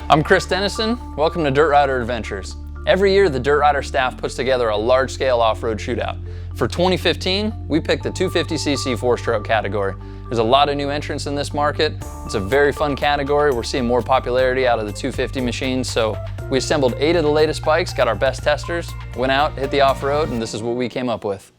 I'm Chris Dennison. Welcome to Dirt Rider Adventures. Every year, the Dirt Rider staff puts together a large-scale off-road shootout. For 2015, we picked the 250cc four-stroke category. There's a lot of new entrants in this market. It's a very fun category. We're seeing more popularity out of the 250 machines, so we assembled 8 of the latest bikes, got our best testers, went out, hit the off-road, and this is what we came up with.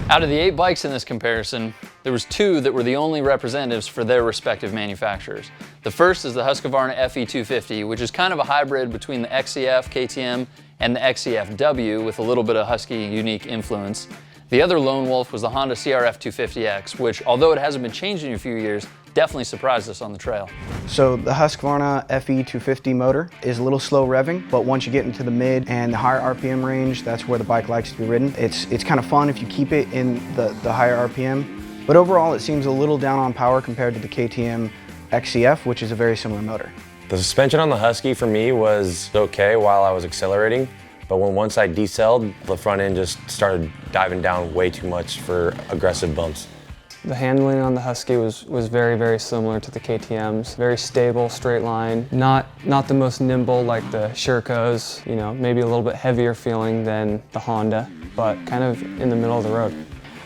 Out of the 8 bikes in this comparison, there was 2 that were the only representatives for their respective manufacturers. The first is the Husqvarna Fe250, which is kind of a hybrid between the XCF KTM and the XCF-W with a little bit of Husky unique influence. The other lone wolf was the Honda CRF250X, which, although it hasn't been changed in a few years, definitely surprised us on the trail. So the Husqvarna Fe250 motor is a little slow revving, but once you get into the mid and the higher RPM range, that's where the bike likes to be ridden. It's kind of fun if you keep it in the higher RPM, but overall it seems a little down on power compared to the KTM XCF, which is a very similar motor. The suspension on the Husky for me was okay while I was accelerating, but once I decelled, the front end just started diving down way too much for aggressive bumps. The handling on the Husky was very, very similar to the KTMs. Very stable, straight line. Not the most nimble like the Scirocco's, you know, maybe a little bit heavier feeling than the Honda, but kind of in the middle of the road.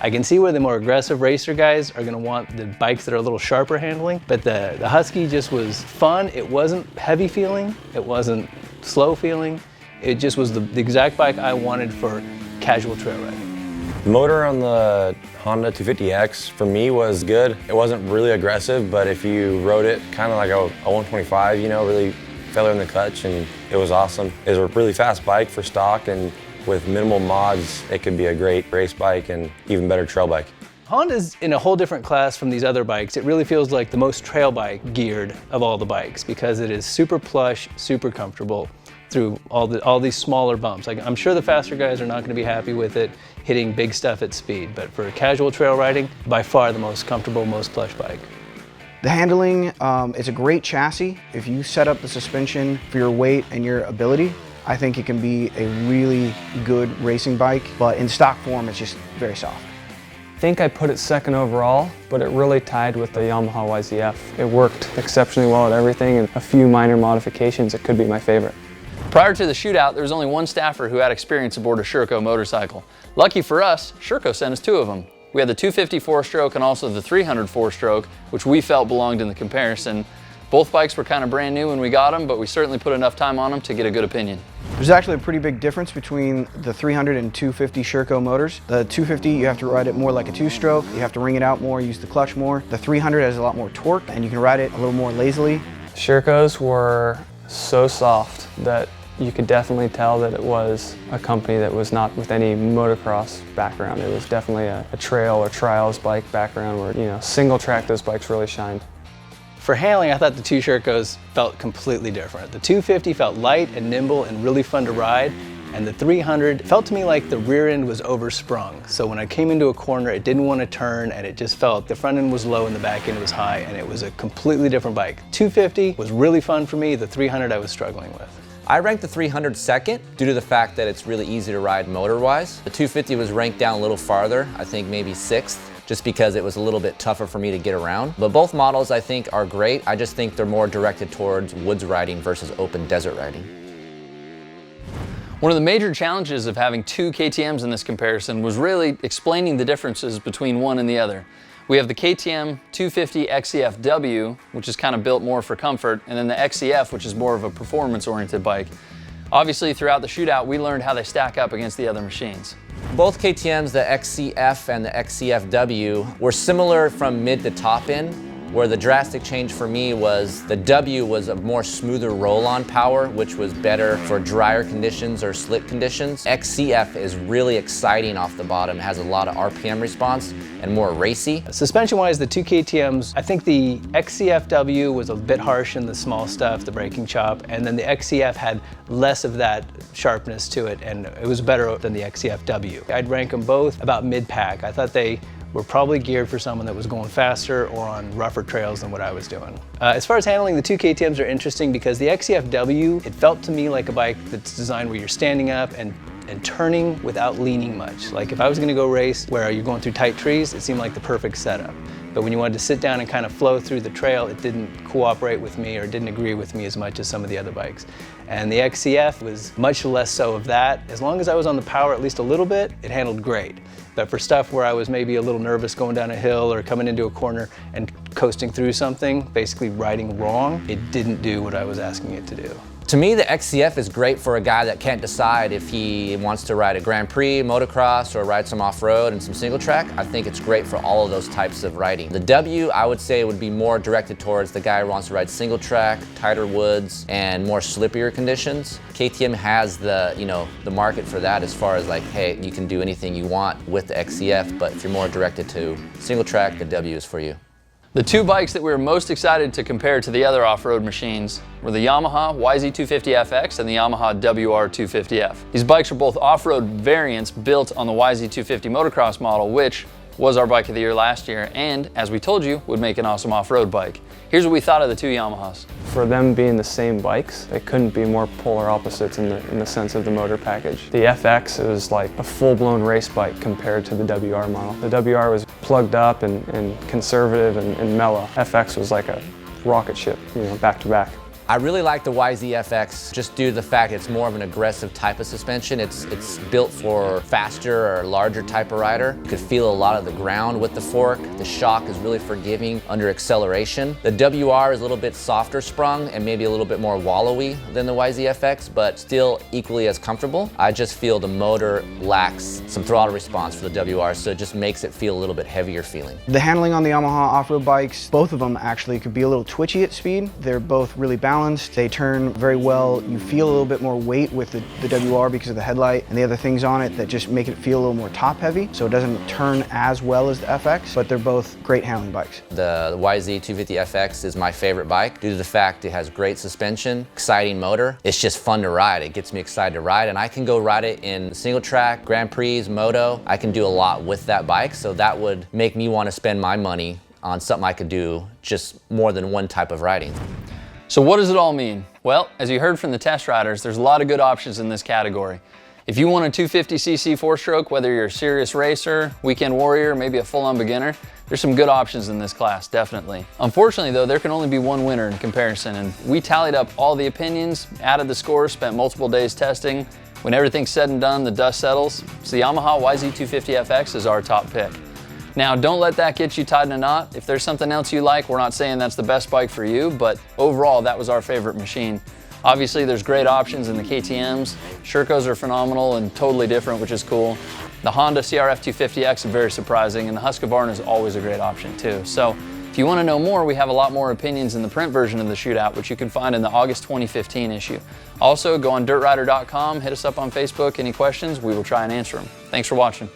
I can see where the more aggressive racer guys are gonna want the bikes that are a little sharper handling, but the Husky just was fun. It wasn't heavy feeling, it wasn't slow feeling. It just was the exact bike I wanted for casual trail riding. The motor on the Honda 250X for me was good. It wasn't really aggressive, but if you rode it kind of like a 125, you know, really feather in the clutch, and it was awesome. It was a really fast bike for stock, and with minimal mods, it could be a great race bike and even better trail bike. Honda's in a whole different class from these other bikes. It really feels like the most trail bike geared of all the bikes because it is super plush, super comfortable through all these smaller bumps. Like, I'm sure the faster guys are not going to be happy with it hitting big stuff at speed, but for casual trail riding, by far the most comfortable, most plush bike. The handling, it's a great chassis. If you set up the suspension for your weight and your ability, I think it can be a really good racing bike, but in stock form, it's just very soft. I think I put it second overall, but it really tied with the Yamaha YZ250. It worked exceptionally well at everything, and a few minor modifications, it could be my favorite. Prior to the shootout, there was only one staffer who had experience aboard a Scirocco motorcycle. Lucky for us, Scirocco sent us 2 of them. We had the 250 4-stroke and also the 300 4-stroke, which we felt belonged in the comparison. Both bikes were kind of brand new when we got them, but we certainly put enough time on them to get a good opinion. There's actually a pretty big difference between the 300 and 250 Scirocco motors. The 250, you have to ride it more like a 2-stroke. You have to ring it out more, use the clutch more. The 300 has a lot more torque, and you can ride it a little more lazily. Scirocco's were so soft that you could definitely tell that it was a company that was not with any motocross background. It was definitely a trail or trials bike background where, you know, single track those bikes really shined. For handling, I thought the 2 Scirocco's felt completely different. The 250 felt light and nimble and really fun to ride, and the 300 felt to me like the rear end was oversprung. So when I came into a corner, it didn't want to turn, and it just felt the front end was low and the back end was high, and it was a completely different bike. 250 was really fun for me. The 300 I was struggling with. I ranked the 300 second due to the fact that it's really easy to ride motor-wise. The 250 was ranked down a little farther, I think maybe 6th, just because it was a little bit tougher for me to get around. But both models I think are great. I just think they're more directed towards woods riding versus open desert riding. One of the major challenges of having 2 KTMs in this comparison was really explaining the differences between one and the other. We have the KTM 250 XCF-W, which is kind of built more for comfort, and then the XCF, which is more of a performance-oriented bike. Obviously, throughout the shootout, we learned how they stack up against the other machines. Both KTMs, the XCF and the XCF-W, were similar from mid to top end, where the drastic change for me was the W was a more smoother roll-on power, which was better for drier conditions or slick conditions. XCF is really exciting off the bottom, has a lot of RPM response and more racy. Suspension-wise, the 2 KTMs, I think the XCF-W was a bit harsh in the small stuff, the braking chop, and then the XCF had less of that sharpness to it, and it was better than the XCF-W. I'd rank them both about mid-pack. I thought they were probably geared for someone that was going faster or on rougher trails than what I was doing. As far as handling, the 2 KTMs are interesting because the XCF-W, it felt to me like a bike that's designed where you're standing up and and turning without leaning much. Like if I was gonna go race where you're going through tight trees, it seemed like the perfect setup. But when you wanted to sit down and kind of flow through the trail, it didn't cooperate with me or didn't agree with me as much as some of the other bikes. And the XCF was much less so of that. As long as I was on the power at least a little bit, it handled great. But for stuff where I was maybe a little nervous going down a hill or coming into a corner and coasting through something, basically riding wrong, it didn't do what I was asking it to do. To me, the XCF is great for a guy that can't decide if he wants to ride a Grand Prix, motocross, or ride some off-road and some single track. I think it's great for all of those types of riding. The W, I would say, would be more directed towards the guy who wants to ride single track, tighter woods, and more slippier conditions. KTM has the market for that as far as like, hey, you can do anything you want with the XCF, but if you're more directed to single track, the W is for you. The two bikes that we were most excited to compare to the other off-road machines were the Yamaha YZ250FX and the Yamaha WR250F. These bikes are both off-road variants built on the YZ250 motocross model, which was our bike of the year last year, and as we told you, would make an awesome off-road bike. Here's what we thought of the two Yamahas. For them being the same bikes, they couldn't be more polar opposites in the sense of the motor package. The FX is like a full-blown race bike compared to the WR model. The WR was plugged up and conservative and mellow. FX was like a rocket ship, back to back. I really like the YZFX just due to the fact it's more of an aggressive type of suspension. It's built for faster or larger type of rider. You could feel a lot of the ground with the fork. The shock is really forgiving under acceleration. The WR is a little bit softer sprung and maybe a little bit more wallowy than the YZFX, but still equally as comfortable. I just feel the motor lacks some throttle response for the WR, so it just makes it feel a little bit heavier feeling. The handling on the Yamaha off-road bikes, both of them actually could be a little twitchy at speed. They're both really balanced. They turn very well. You feel a little bit more weight with the WR because of the headlight and the other things on it that just make it feel a little more top heavy, so it doesn't turn as well as the FX, but they're both great handling bikes. The YZ250FX is my favorite bike due to the fact it has great suspension, exciting motor. It's just fun to ride. It gets me excited to ride, and I can go ride it in single track, Grand Prix, moto. I can do a lot with that bike, so that would make me want to spend my money on something I could do just more than one type of riding. So what does it all mean? Well, as you heard from the test riders, there's a lot of good options in this category. If you want a 250cc four-stroke, whether you're a serious racer, weekend warrior, maybe a full-on beginner, there's some good options in this class, definitely. Unfortunately though, there can only be one winner in comparison, and we tallied up all the opinions, added the scores, spent multiple days testing. When everything's said and done, the dust settles. So the Yamaha YZ250FX is our top pick. Now, don't let that get you tied in a knot. If there's something else you like, we're not saying that's the best bike for you, but overall, that was our favorite machine. Obviously, there's great options in the KTMs. Scirocco's are phenomenal and totally different, which is cool. The Honda CRF250X is very surprising, and the Husqvarna is always a great option too. So, if you want to know more, we have a lot more opinions in the print version of the Shootout, which you can find in the August 2015 issue. Also, go on dirtrider.com, hit us up on Facebook. Any questions, we will try and answer them. Thanks for watching.